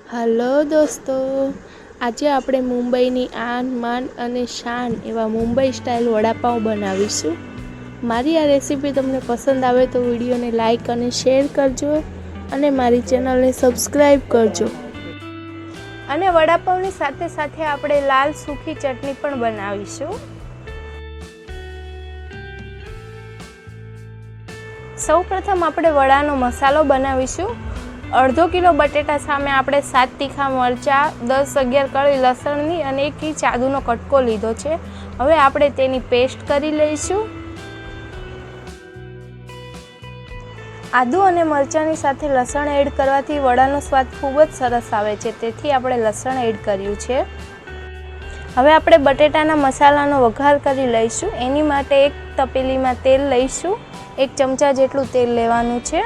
Hello દોસ્તો, આજે આપણે મુંબઈની આન માન અને શાન એવા મુંબઈ સ્ટાઇલ વડાપાઉં બનાવીશું. મારી આ રેસીપી તમને પસંદ આવે તો વિડીયોને લાઈક અને શેર કરજો અને મારી ચેનલને સબસ્ક્રાઈબ કરજો. અને વડાપાઉંની સાથે સાથે આપણે લાલ સૂકી ચટણી પણ બનાવીશું. સૌપ્રથમ આપણે વડાનો મસાલો બનાવીશું. અડધો કિલો બટેટા સામે આપણે 7 તીખા મરચાં, 10-11 કળી લસણની અને 1 ઇંચ આદુનો કટકો લીધો છે. હવે આપણે તેની પેસ્ટ કરી લઈશું. આદુ અને મરચાંની સાથે લસણ એડ કરવાથી વડાનો સ્વાદ ખૂબ જ સરસ આવે છે, તેથી આપણે લસણ એડ કર્યું છે. હવે આપણે બટેટાના મસાલાનો વઘાર કરી લઈશું. એની માટે એક તપેલીમાં તેલ લઈશું. 1 ચમચા જેટલું તેલ લેવાનું છે.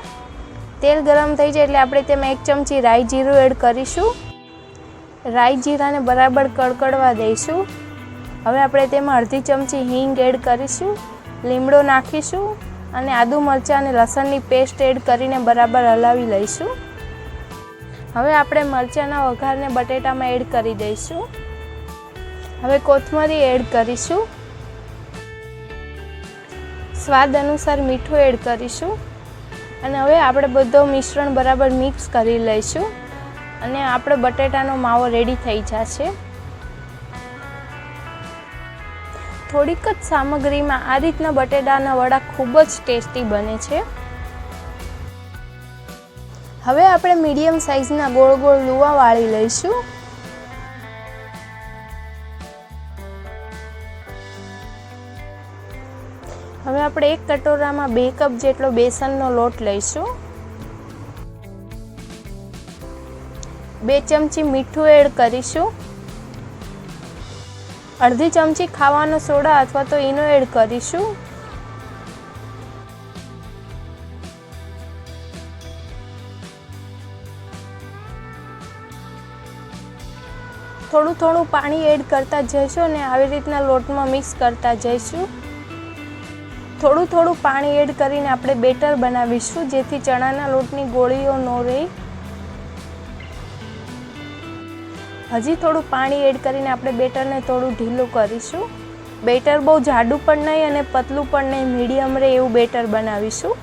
તેલ ગરમ થઈ જાય એટલે આપણે તેમાં 1 ચમચી રાઈ જીરું એડ કરીશું. રાઈ જીરાને બરાબર કડકડવા દઈશું. હવે આપણે તેમાં અડધી ચમચી હિંગ એડ કરીશું. લીમડો નાખીશું અને આદુ મરચાં અને લસણની પેસ્ટ એડ કરીને બરાબર હલાવી લઈશું. હવે આપણે મરચાંના વઘારને બટેટામાં એડ કરી દઈશું. હવે કોથમરી એડ કરીશું. સ્વાદ અનુસાર મીઠું એડ કરીશું. અને હવે આપણે બધો મિશ્રણ બરાબર મિક્સ કરી લઈશું અને આપણે બટેટાનો માવો રેડી થઈ જશે. થોડીક જ સામગ્રીમાં આ રીતના બટેટાના વડા ખૂબ જ ટેસ્ટી બને છે. હવે આપણે મીડિયમ સાઇઝના ગોળ ગોળ લુવા વાળી લઈશું. હવે આપણે એક કટોરામાં 2 કપ જેટલો બેસનનો લોટ લઈશું. 2 ચમચી મીઠું એડ કરીશું. અડધી ચમચી ખાવાનો સોડા અથવા તો ઈનો એડ કરીશું. થોડું થોડું પાણી એડ કરતા જઈશું અને આવી રીતના લોટમાં મિક્સ કરતા જઈશું. થોડું થોડું પાણી એડ કરીને આપણે બેટર બનાવીશું, જેથી ચણાના લોટની ગોળીઓ ન રહે. હજી થોડું પાણી એડ કરીને આપણે બેટરને થોડું ઢીલું કરીશું. બેટર બહુ જાડું પણ નહીં અને પતલું પણ નહીં, મીડિયમ રહે એવું બેટર બનાવીશું.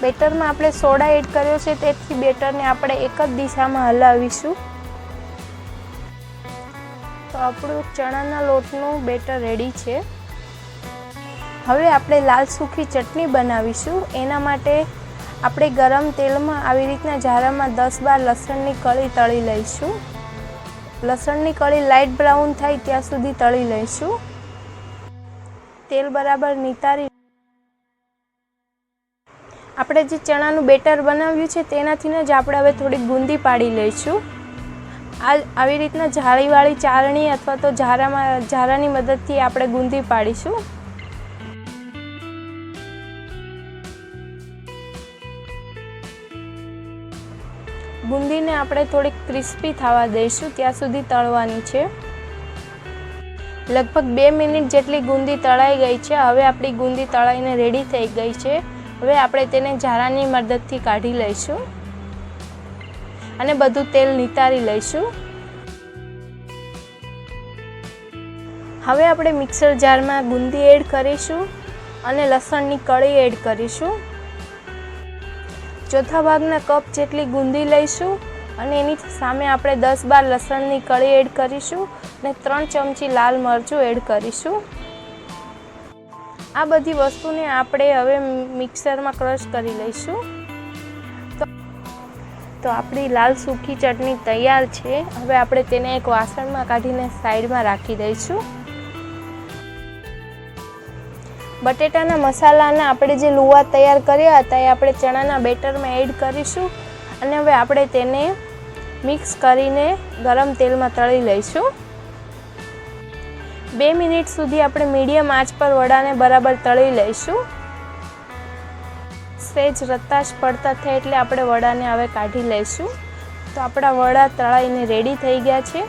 બેટરમાં આપણે સોડા એડ કર્યો છે, તેથી બેટરને આપણે એક જ દિશામાં હલાવીશું. તો આપણું ચણાના લોટનું બેટર રેડી છે. હવે આપણે લાલ સૂકી ચટણી બનાવીશું. એના માટે આપણે ગરમ તેલમાં આવી રીતના જારામાં 10-12 લસણની કળી તળી લઈશું. લસણની કળી લાઇટ બ્રાઉન થાય ત્યાં સુધી તળી લઈશું. તેલ બરાબર નિતારી આપણે જે ચણાનું બેટર બનાવ્યું છે તેનાથી જ આપણે હવે થોડી બૂંદી પાડી લઈશું. આવી રીતના જાળીવાળી ચાળણી અથવા તો જારાની મદદથી આપણે ગુંદી પાડીશું. બુંદીને આપણે થોડીક ક્રિસ્પી થવા દઈશું, ત્યાં સુધી તળવાની છે. લગભગ 2 મિનિટ જેટલી ગુંદી તળાઈ ગઈ છે. હવે આપણી ગુંદી તળાઈને રેડી થઈ ગઈ છે. હવે આપણે તેને જારાની મદદથી કાઢી લઈશું અને બધું તેલ નિતારી લઈશું. હવે આપણે મિક્સર જારમાં ગુંદી એડ કરીશું અને લસણની કળી એડ કરીશું. ચોથા ભાગના કપ જેટલી ગુંદી લઈશું અને એની સામે આપણે 10-12 લસણની કળી એડ કરીશું અને 3 ચમચી લાલ મરચું એડ કરીશું. આ બધી વસ્તુને આપણે હવે મિક્સરમાં ક્રશ કરી લઈશું. તો આપણી લાલ સૂકી ચટણી તૈયાર છે. હવે આપણે તેને એક વાસણમાં કાઢીને સાઈડમાં રાખી દઈશું. બટેટાના મસાલાના આપણે જે લુવા તૈયાર કર્યા હતા એ આપણે ચણાના બેટરમાં એડ કરીશું અને હવે આપણે તેને મિક્સ કરીને ગરમ તેલમાં તળી લઈશું. 2 મિનિટ સુધી આપણે મીડિયમ આંચ પર વડાને બરાબર તળી લઈશું. સહેજ રતાશ પડતા થાય એટલે આપણે વડાને હવે કાઢી લઈશું. તો આપણા વડા તળાઈને રેડી થઈ ગયા છે.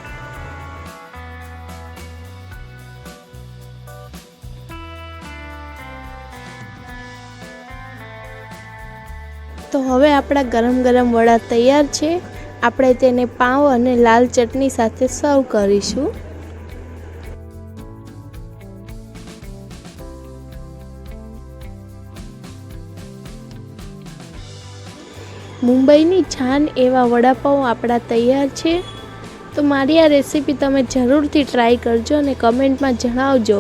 તો હવે આપણા ગરમ ગરમ વડા તૈયાર છે. આપણે તેને પાવ અને લાલ ચટણી સાથે સર્વ કરીશું. મુંબઈની જાન એવા વડાપાઉં આપણા તૈયાર છે. તો મારી આ રેસીપી તમે જરૂરથી ટ્રાય કરજો અને કમેન્ટમાં જણાવજો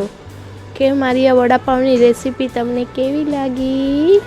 કે મારી આ વડાપાઉંની રેસીપી તમને કેવી લાગી.